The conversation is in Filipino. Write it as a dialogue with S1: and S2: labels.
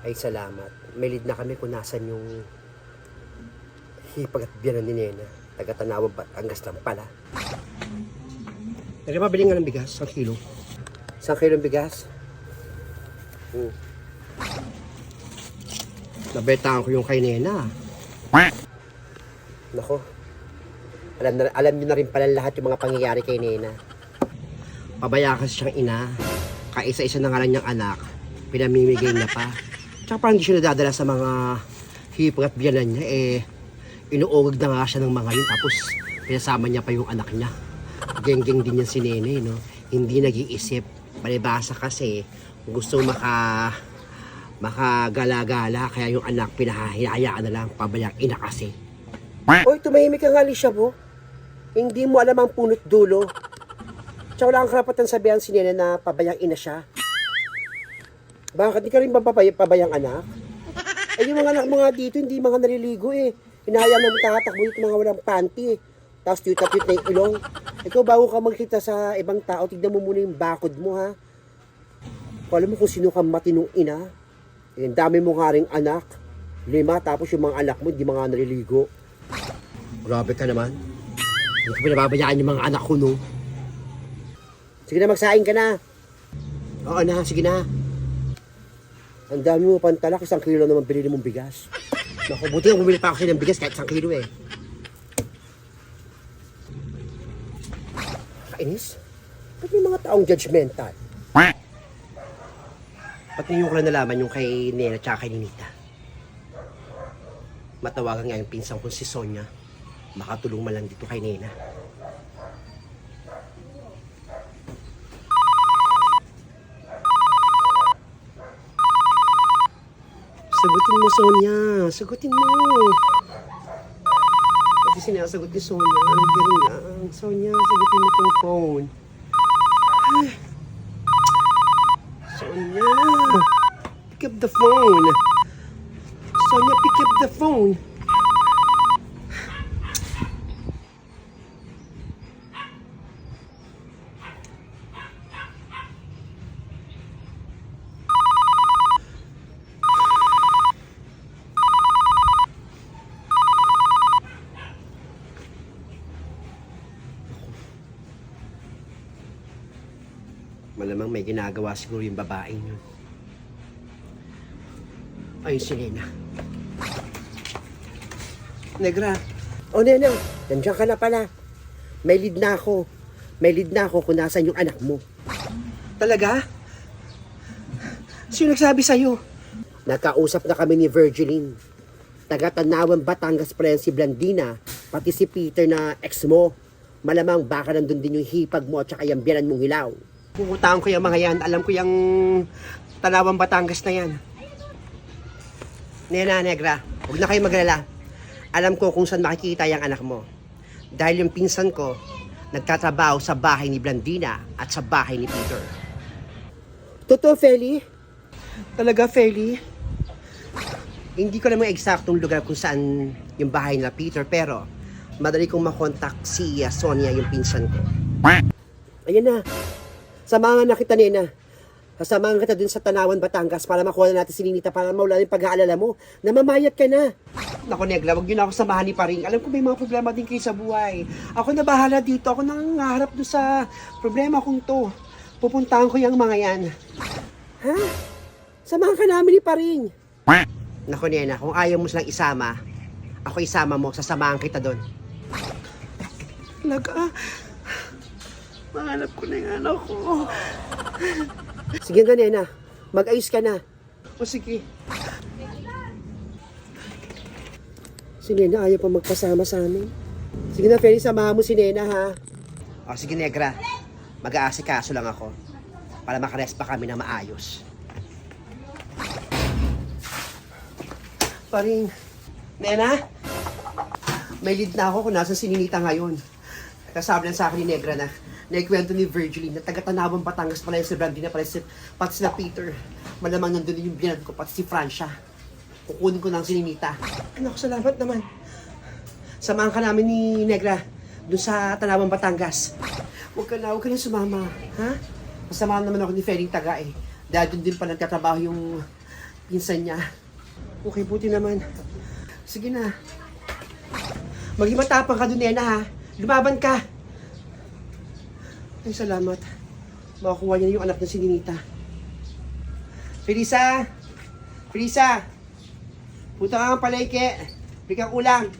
S1: Ay salamat. May lead na kami kung nasan yung hipag at biyanan ni Nena. Taga-Tanawan Batangas lang pala. Tara, mabili nga ng bigas. 1 kilo. 1 kilo bigas. Nabetaan ko yung kay Nena. Nako. Alam niyo na rin pala lahat yung mga pangyayari kay Nena. Pabaya kasi siyang ina. Kaisa-isa na nga lang niyang anak. Pinamimigay niya pa. Tsaka parang hindi siya nadadala sa mga hipag at biyanan niya. Inuugag na nga siya ng mga yun. Tapos pinasama niya pa yung anak niya. Geng-geng din yan si Nene, no? Hindi nag-iisip. Palibasa kasi gusto makagala-gala. Kaya yung anak pinahayaan na lang. Pabayang ina kasi. Oy, tumahimik ka nga, Alicia, po. Hindi mo alam ang punot dulo. Tsaka wala kang karapatan sabihan si Nene na pabayang ina siya. Bakit di ka rin ba pabayang anak? Yung mga anak mo nga dito, hindi mga naliligo Hinahayaan na tatakbo dito mga walang panty Tapos tweet-tweet na yung ilong. Ikaw, bago ka magkita sa ibang tao, tignan mo muna yung bakod mo, ha? Kung alam mo kung sino ka matinong ina, ang dami mo nga ring anak. 5, tapos yung mga anak mo, hindi mga naliligo. Grabe ka naman. Hindi ko pinababayaan yung mga anak ko, no? Sige na, magsaing ka na. Oo na, sige na. Ang dami mo pantalak, 1 kilo naman binili mong bigas. Naku, buti ang bumili pa ako ng bigas kahit 1 kilo Kainis? Ba't may mga taong judgmental? Ba't ninyo ko lang nalaman yung kay Nena tsaka kay Ninita? Matawagan nga yung pinsang kong si Sonia. Makatulong man lang dito kay Nena. Sagutin mo, Sonia. Sagutin mo. Pati sinasagot ni Sonia. Ano galing lang. Sonia, sagutin mo tong phone. Sonia. Pick up the phone. Sonia, pick up the phone. Malamang may ginagawa siguro yung babaeng yun. Ayun si Nena. Negra. O Nena, nandiyan ka na pala. May lead na ako. May lead na ako kung nasan yung anak mo. Talaga? Sino nagsabi sa'yo? Nagkausap na kami ni Virgiline. Taga-Tanawan Batangas pa rin si Blandina. Pati si Peter na ex mo. Malamang baka nandun din yung hipag mo at saka yung biyanan mong hilaw. Pupuntahan ko yung mga yan. Alam ko yung Tanawan Batangas na yan. Nena, Negra, huwag na kayo maglala. Alam ko kung saan makikita yung anak mo. Dahil yung pinsan ko, nagtatrabaho sa bahay ni Blandina at sa bahay ni Peter. Totoo, Feli? Talaga, Feli? Hindi ko naman eksaktong lugar kung saan yung bahay nila Peter, pero madali kong makontak si Sonia, yung pinsan ko. Ayan na. Samahan na kita, Nena. Sasamahan kita dun sa Tanawan, Batangas para makuha na natin si Ninita para maula yung pag-aalala mo. Namamayat ka na. Naku, Negla, wag yun ako samahan ni Paring. Alam ko may mga problema din kayo sa buhay. Ako na bahala dito. Ako nang nangaharap doon sa problema kong to. Pupuntahan ko yung mga yan. Ha? Samahan ka namin ni Paring. Naku, Nena, kung ayaw mo silang isama, ako isama mo, sasamahan kita doon. Talaga? Mahanap ko na yung anak ko. Sige na, Nena. Mag-ayos ka na. O sige. Si Nena ayaw pa magpasama sa amin. Sige na, Feli, samahan mo si Nena, ha? O sige, Negra. Mag-aasikaso lang ako. Para makares pa kami na maayos. Paring. Nena? May lead na ako kung nasan si Ninita ngayon. Kasabi lang sa akin ni Negra na naikwento ni Virgiline na taga-Tanawan Batangas pala yung si Blandina pala pati sila Peter. Malamang nandun yung biyanan ko pati si Francia. Kukunin ko lang si Ninita. Anak, salamat naman. Samahan ka namin ni Negra dun sa Tanawan Batangas. Huwag ka na sumama. Ha? Masamahan naman ako ni Feling Taga Dahil dun din pa nagtatrabaho yung pinsan niya. Okay, buti naman. Sige na. Maging matapang ka dun, Nena, ha? Lumaban ka. Ay, salamat. Makakuha niya yung anak niya si Ninita. Felisa! Felisa! Punta ka ng palengke. Bigyan ulang.